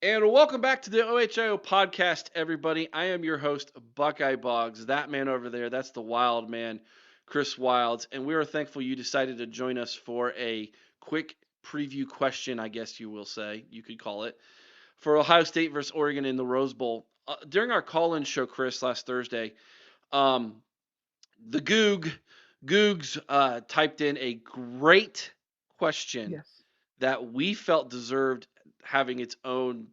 And welcome back to the OHIO podcast, everybody. I am your host, Buckeye Boggs. That man over there, that's the wild man, Chris Wilds. And we are thankful you decided to join us for a quick preview question, I guess you will say, you could call it, for Ohio State versus Oregon in the Rose Bowl. During our call-in show, Chris, last Thursday, um, the Googs typed in a great question Yes. that we felt deserved having its own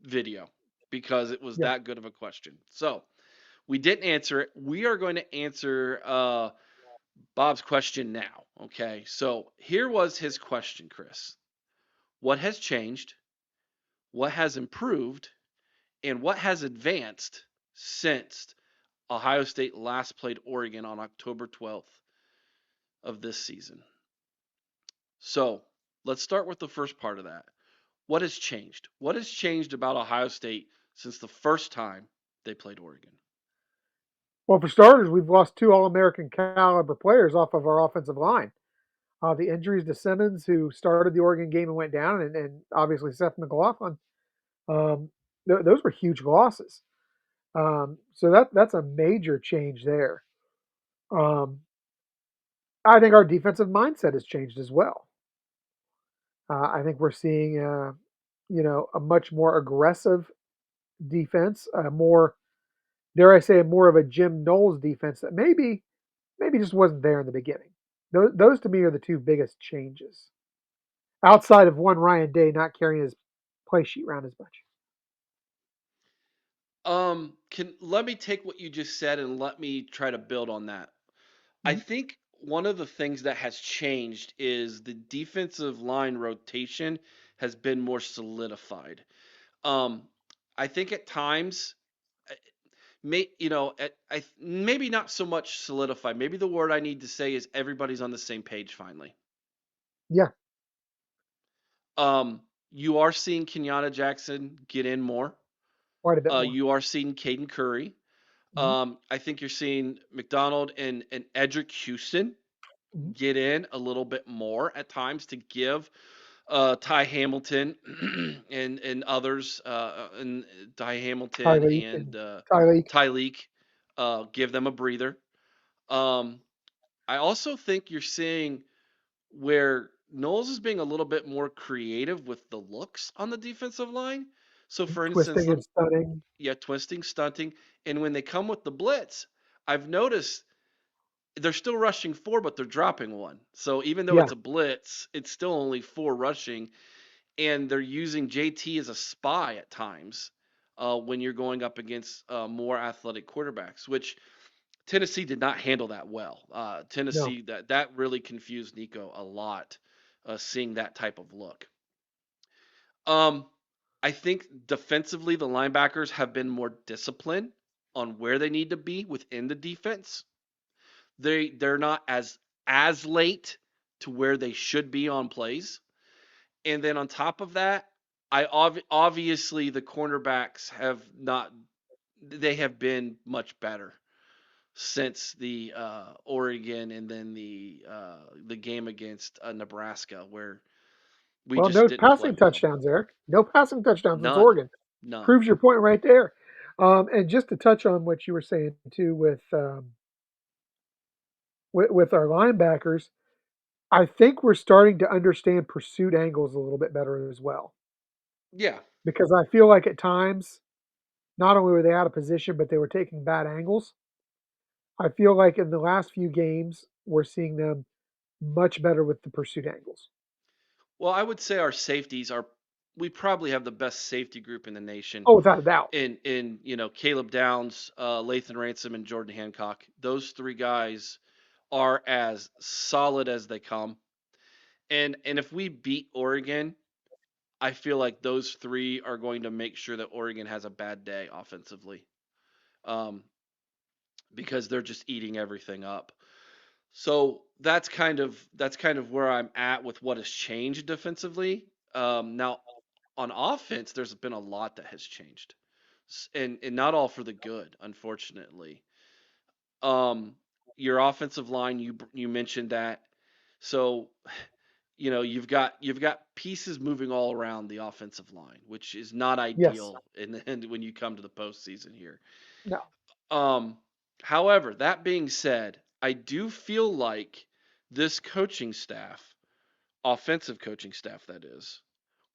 video because it was Yeah. that good of a question. So we didn't answer it. We are going to answer Bob's question now. Okay. So here was his question, Chris. What has changed? What has improved? And what has advanced since Ohio State last played Oregon on October 12th of this season? So let's start with the first part of that. What has changed? What has changed about Ohio State since the first time they played Oregon? Well, for starters, we've lost two All-American caliber players off of our offensive line. The injuries to Simmons, who started the Oregon game and went down, and obviously Seth McLaughlin. Um, those were huge losses. So that's a major change there. Um, I think our defensive mindset has changed as well. I think we're seeing, a much more aggressive defense, more, dare I say, more of a Jim Knowles defense that maybe just wasn't there in the beginning. Those to me are the two biggest changes, outside of one Ryan Day not carrying his play sheet around as much. Can let me take what you just said and let me try to build on that. I Mhm. think one of the things that has changed is the defensive line rotation has been more solidified. Um, I think at times, maybe not so much solidified. Maybe the word I need to say is everybody's on the same page finally. Yeah, You are seeing Kenyatta Jackson get in more. quite a bit more. You are seeing Caden Curry. Mhm. I think you're seeing McDonald and Edric Houston Mhm. get in a little bit more at times to give Ty Hamilton and others and Ty Hamilton Tyreek and and Tyreek. Tyleek give them a breather. Um, I also think you're seeing where Knowles is being a little bit more creative with the looks on the defensive line. So, for instance, Twisting and stunning. yeah, twisting, stunting, and when they come with the blitz, I've noticed they're still rushing four, but they're dropping one. So even though Yeah, it's a blitz, it's still only four rushing, and they're using JT as a spy at times when you're going up against more athletic quarterbacks, which Tennessee did not handle that well. no. Tennessee that really confused Nico a lot, seeing that type of look. Um, I think defensively, the linebackers have been more disciplined on where they need to be within the defense. They're not as late to where they should be on plays. And then on top of that, obviously the cornerbacks have not they have been much better since the Oregon and then the game against Nebraska where we Well, just no didn't play passing well. touchdowns, Eric. No passing touchdowns against None, Oregon. none. Proves your point right there. And just to touch on what you were saying too with our linebackers, I think we're starting to understand pursuit angles a little bit better as well. Yeah. Because I feel like at times, not only were they out of position, but they were taking bad angles. I feel like in the last few games, we're seeing them much better with the pursuit angles. Well, I would say our safeties are we probably have the best safety group in the nation Oh, without a doubt. in Caleb Downs, Lathan Ransom, and Jordan Hancock. Those three guys are as solid as they come. And if we beat Oregon, I feel like those three are going to make sure that Oregon has a bad day offensively, um, because they're just eating everything up. So that's kind of where I'm at with what has changed defensively. Now on offense, there's been a lot that has changed, and not all for the good, unfortunately. Um, your offensive line, you mentioned that. So you've got pieces moving all around the offensive line, which is not Yes. ideal in the end when you come to the postseason here. No. Um, However, that being said, I do feel like this coaching staff, offensive coaching staff, that is,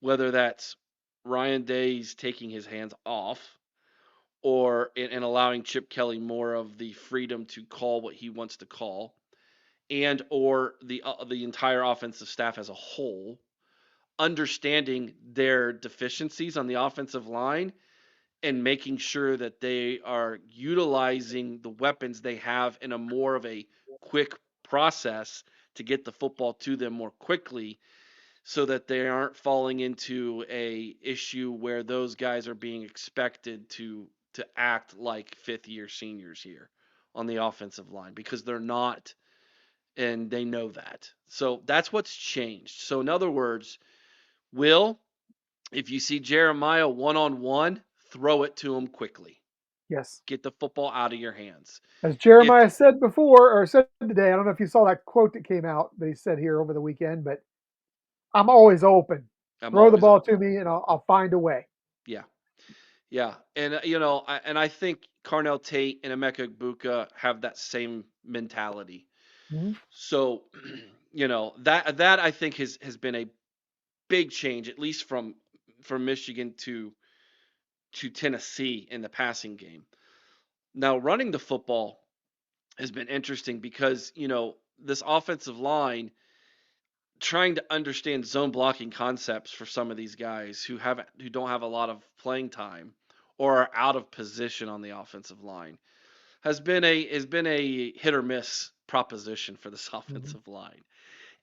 whether that's Ryan Day's taking his hands off or and allowing Chip Kelly more of the freedom to call what he wants to call, and or the entire offensive staff as a whole, understanding their deficiencies on the offensive line and making sure that they are utilizing the weapons they have in a more of a quick process to get the football to them more quickly so that they aren't falling into a issue where those guys are being expected to act like fifth year seniors here on the offensive line because they're not, and they know that. So that's what's changed. So in other words, Will, if you see Jeremiah one on one, throw it to him quickly. Yes. Get the football out of your hands. As If Jeremiah said before, or said today, I don't know if you saw that quote that came out that he said here over the weekend, but I'm always open. I'm Throw the always ball to open. me, and I'll find a way. Yeah. Yeah. And I think Carnell Tate and Emeka Buka have that same mentality. Mhm. So, that I think has been a big change, at least from Michigan to Tennessee in the passing game. Now, running the football has been interesting because, this offensive line trying to understand zone blocking concepts for some of these guys who don't have a lot of playing time or are out of position on the offensive line has been a hit or miss proposition for this Mhm. offensive line.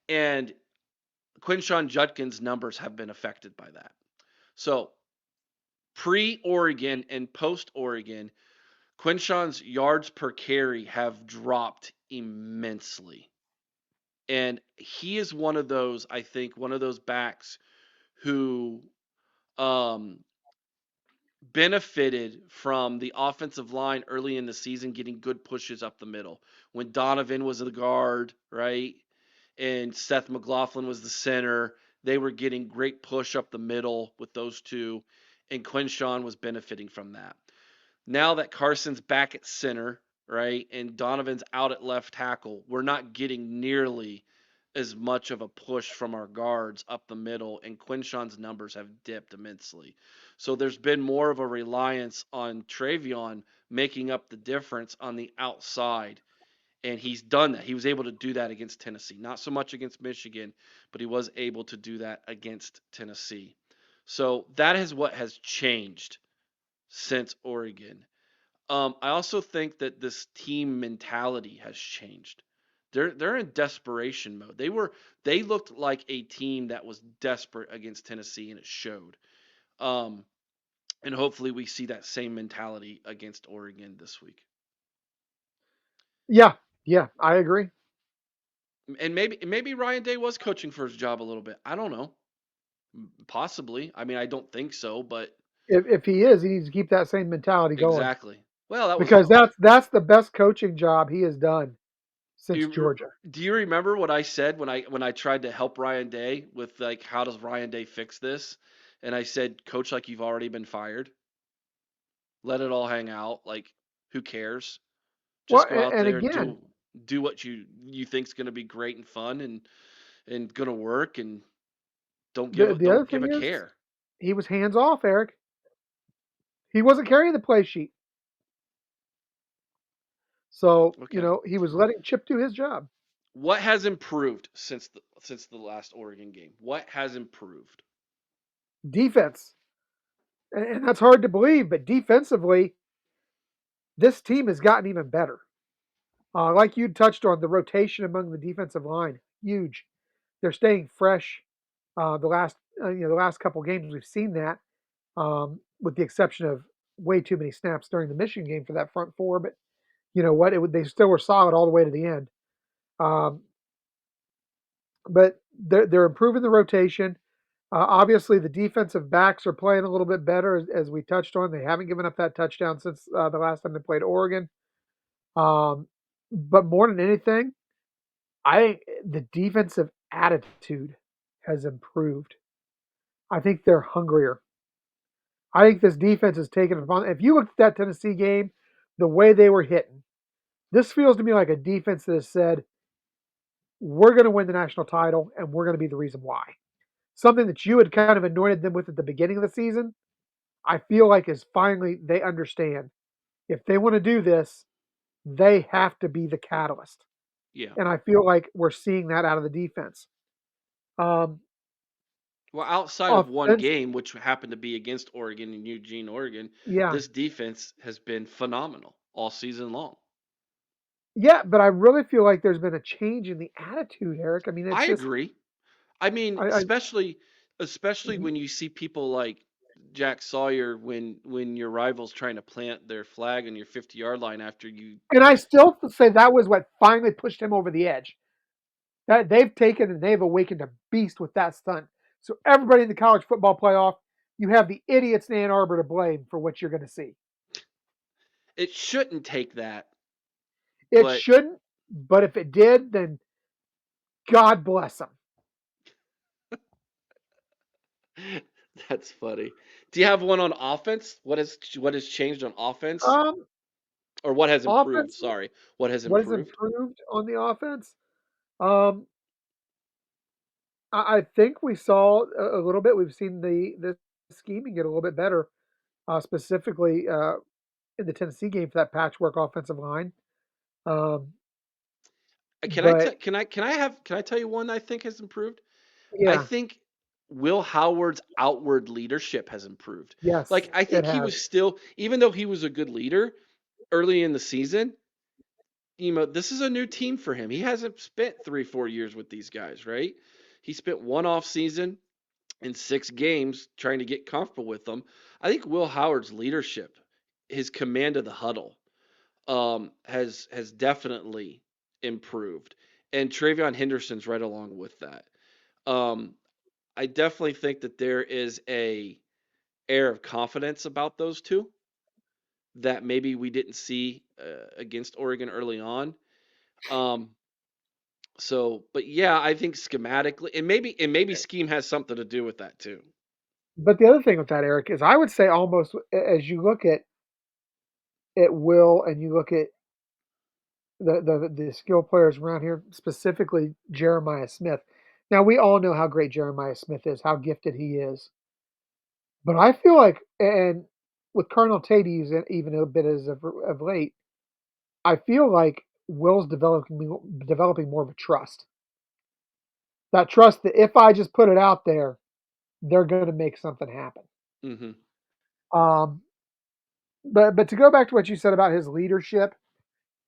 And Quinshawn Judkins' numbers have been affected by that. So pre Oregon and post Oregon, Quinshawn's yards per carry have dropped immensely. And he is one of those, I think, one of those backs who um, benefited from the offensive line early in the season getting good pushes up the middle. When Donovan was the guard, right? And Seth McLaughlin was the center, they were getting great push up the middle with those two. And Quinshawn was benefiting from that. Now that Carson's back at center, right, and Donovan's out at left tackle, we're not getting nearly as much of a push from our guards up the middle, and Quinshawn's numbers have dipped immensely. So there's been more of a reliance on Travion making up the difference on the outside, and he's done that. He was able to do that against Tennessee. Not so much against Michigan, but he was able to do that against Tennessee. So that is what has changed since Oregon. I also think that this team mentality has changed. They're in desperation mode. They looked like a team that was desperate against Tennessee, and it showed. Um, and hopefully we see that same mentality against Oregon this week. Yeah, yeah, I agree. And maybe Ryan Day was coaching for his job a little bit. I don't know. Possibly. I mean, I don't think so, but If he is, he needs to keep that same mentality going exactly. Well, that was because that's the best coaching job he has done since You, Georgia. do you remember what I said when I tried to help Ryan Day with like how does Ryan Day fix this? And I said, coach, like you've already been fired. Let it all hang out. Like who cares? Well, Just go out and there and again, do what you think's going to be great and fun and going to work, and the other don't give thing a is care. he was hands off, Eric. He wasn't carrying the play sheet, so Okay. he was letting Chip do his job. What has improved since the last Oregon game? What has improved? Defense, and that's hard to believe, but defensively, this team has gotten even better. Like you touched on, the rotation among the defensive line, huge. They're staying fresh. The last couple games we've seen that, with the exception of way too many snaps during the Michigan game for that front four. But you know what? They still were solid all the way to the end. Um, but they're improving the rotation. Obviously, the defensive backs are playing a little bit better, as we touched on. They haven't given up that touchdown since the last time they played Oregon. Um, but more than anything, I think the defensive attitude. has improved. I think they're hungrier. I think this defense has taken it upon. If you looked at that Tennessee game, the way they were hitting, this feels to me like a defense that has said, we're going to win the national title and we're going to be the reason why. Something that you had kind of anointed them with at the beginning of the season, I feel like is finally they understand. If they want to do this, they have to be the catalyst. Yeah. And I feel like we're seeing that out of the defense. Um, Well, outside of one offense, game, which happened to be against Oregon in Eugene, Oregon, yeah, this defense has been phenomenal all season long. yeah, but I really feel like there's been a change in the attitude, Eric. I mean, it's I just, agree. I mean, I especially when you see people like Jack Sawyer when your rivals trying to plant their flag on your 50-yard line after you. and I still say that was what finally pushed him over the edge. That they've taken and they've awakened a beast with that stunt. So everybody in the college football playoff, you have the idiots in Ann Arbor to blame for what you're going to see. It shouldn't take that, It but shouldn't, but if it did, then God bless them. that's funny. Do you have one on offense? What has changed on offense, Um, or what has improved? offense, Sorry, what has what has improved? improved on the offense? Um, I think we saw a little bit. We've seen the scheming get a little bit better, specifically in the Tennessee game for that patchwork offensive line. Um, but Can I tell you one I think has improved? I yeah, think Will Howard's outward leadership has improved. yes, Like I it think he was has. still, even though he was a good leader early in the season, this is a new team for him. He hasn't spent 3, 4 years with these guys, right? He spent one off season in 6 games trying to get comfortable with them. I think Will Howard's leadership, his command of the huddle, has definitely improved, and Travion Henderson's right along with that. Um, I definitely think that there is a air of confidence about those two that maybe we didn't see against Oregon early on. Um, but yeah, I think schematically, and maybe scheme has something to do with that too. But the other thing with that, Eric, is I would say almost as you look at Will and you look at the skill players around here, specifically Jeremiah Smith. Now we all know how great Jeremiah Smith is, how gifted he is. But I feel like, and with Colonel Tate even a bit as of late, I feel like Will's developing more of a trust. That trust that if I just put it out there, they're going to make something happen. Hmm. Um, but to go back to what you said about his leadership,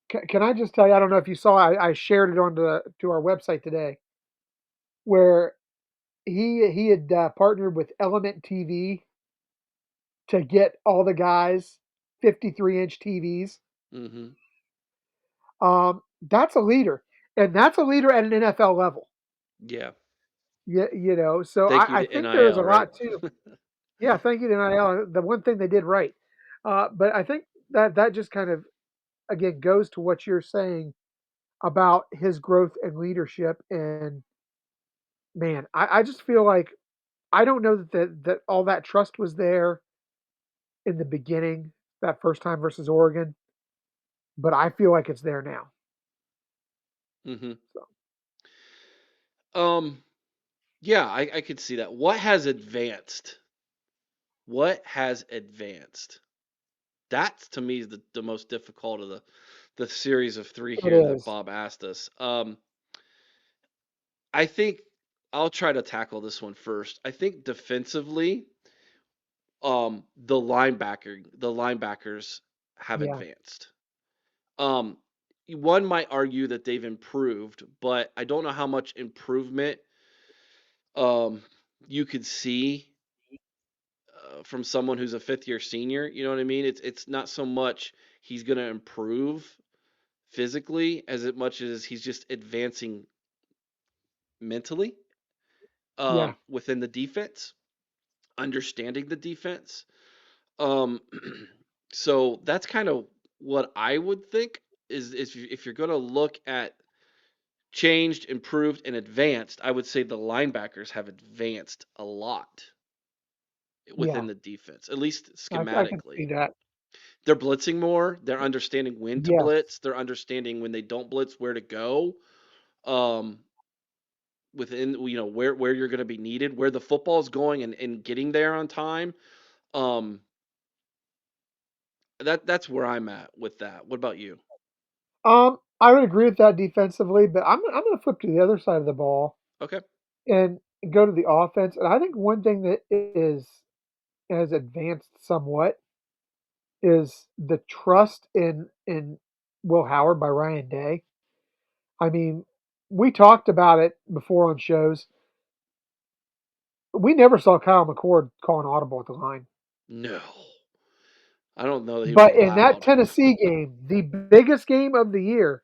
can I just tell you? I don't know if you saw. I shared it to our website today, where he had partnered with Element TV to get all the guys 53-inch TVs. Hmm. That's a leader, and that's a leader at an NFL level. Yeah. So Thank you I to think there is a NIL, right? lot too. Yeah, thank you to NIL. The one thing they did right, but I think that just kind of again goes to what you're saying about his growth and leadership. And man, I just feel like I don't know that all that trust was there in the beginning, that first time versus Oregon, but I feel like it's there now. Hmm. So Um, yeah, I could see that. What has advanced? What has advanced? That's to me the most difficult of the series of three it here that is. Bob asked us. I think I'll try to tackle this one first. I think defensively, the linebackers have Yeah, advanced. Um, one might argue that they've improved, but I don't know how much improvement um you could see from someone who's a fifth year senior. You know what I mean? It's not so much he's going to improve physically as much as he's just advancing mentally yeah. within the defense, understanding the defense. Um, so that's kind of what I would think is if you're going to look at changed, improved, and advanced, I would say the linebackers have advanced a lot Yeah, within the defense, at least I can schematically. see that. They're blitzing more. They're understanding when to Yes. blitz. They're understanding when they don't blitz, where to go. Um, within where you're going to be needed, where the football is going, and getting there on time. Um, that's where I'm at with that. What about you? I would agree with that defensively, but I'm going to flip to the other side of the ball Okay. and go to the offense. And I think one thing that is has advanced somewhat is the trust in Will Howard by Ryan Day. I mean, we talked about it before on shows. We never saw Kyle McCord call an audible at the line. No, I don't know that he was But in that allowed. Tennessee game, the biggest game of the year,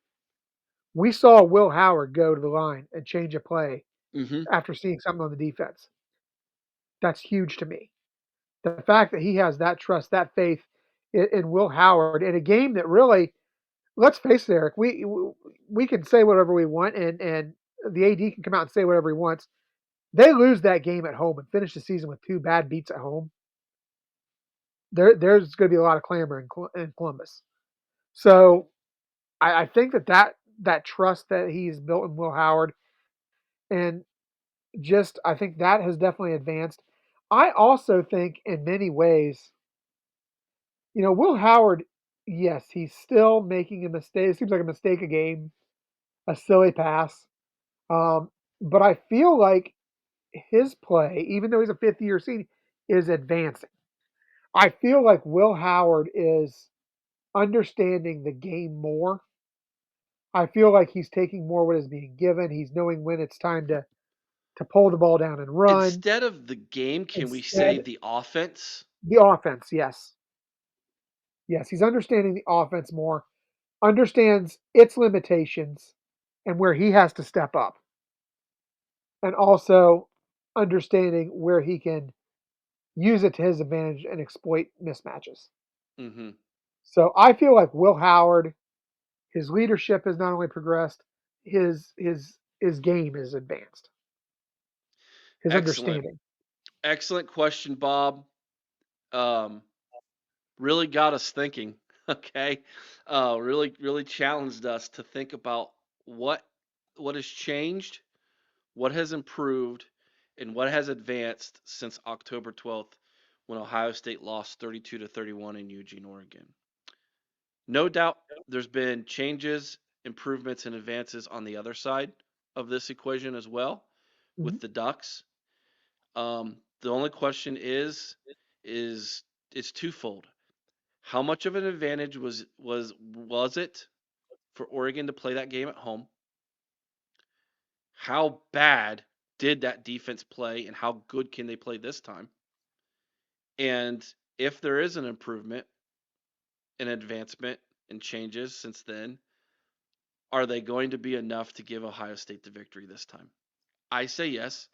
we saw Will Howard go to the line and change a play Hmm. after seeing something on the defense. That's huge to me. The fact that he has that trust, that faith in Will Howard in a game that really, let's face it, Eric, we can say whatever we want, and the AD can come out and say whatever he wants. They lose that game at home and finish the season with two bad beats at home. There's going to be a lot of clamor in Columbus. So I think that trust that he's built in Will Howard, and just I think that has definitely advanced. I also think in many ways, Will Howard, yes, he's still making a mistake. It seems like a mistake a game, a silly pass. Um, but I feel like his play, even though he's a fifth year senior, is advancing. I feel like Will Howard is understanding the game more. I feel like he's taking more what is being given. He's knowing when it's time to pull the ball down and run. Instead of the game, can we say Instead, the offense? the offense, yes. Yes, he's understanding the offense more, understands its limitations and where he has to step up, and also understanding where he can use it to his advantage and exploit mismatches. Hmm. So I feel like Will Howard, his leadership has not only progressed, his game is advanced. His Excellent, understanding. excellent question, Bob. Um, really got us thinking. Okay, really challenged us to think about what what has changed, what has improved, and what has advanced since October 12th, when Ohio State lost 32-31 in Eugene, Oregon. No doubt, there's been changes, improvements, and advances on the other side of this equation as well, Mhm. with the Ducks. The only question is it's twofold. How much of an advantage was it for Oregon to play that game at home? How bad did that defense play, and how good can they play this time? And if there is an improvement, an advancement, and changes since then, are they going to be enough to give Ohio State the victory this time? I say yes.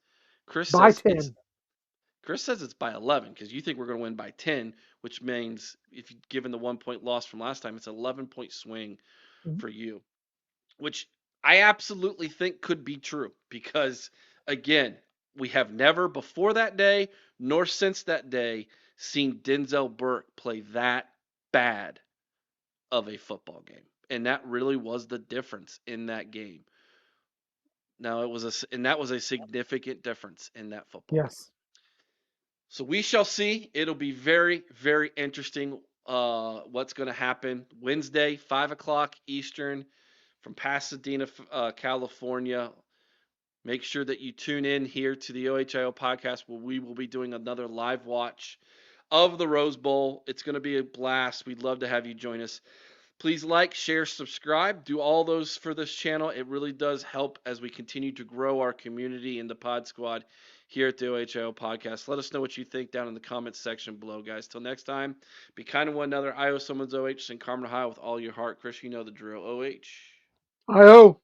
Chris By says it's 10. Chris says it's by 11 because you think we're going to win by 10, which means if you given the 1 point loss from last time, it's an 11-point swing Mhm. for you, which I absolutely think could be true because, again, we have never before that day nor since that day seen Denzel Burke play that bad of a football game. And that really was the difference in that game. Now and that was a significant difference in that football game. Yes. So we shall see. It'll be very, very interesting what's going to happen Wednesday, 5 o'clock Eastern from Pasadena, California. Make sure that you tune in here to the OHIO podcast where we will be doing another live watch of the Rose Bowl. It's going to be a blast. We'd love to have you join us. Please like, share, subscribe. Do all those for this channel. It really does help as we continue to grow our community in the Pod Squad here at the OHIO podcast. Let us know what you think down in the comments section below, guys. Till next time, be kind to one another. I owe someone's OH. Sing Carmen Ohio with all your heart. Chris, you know the drill. OH. I O.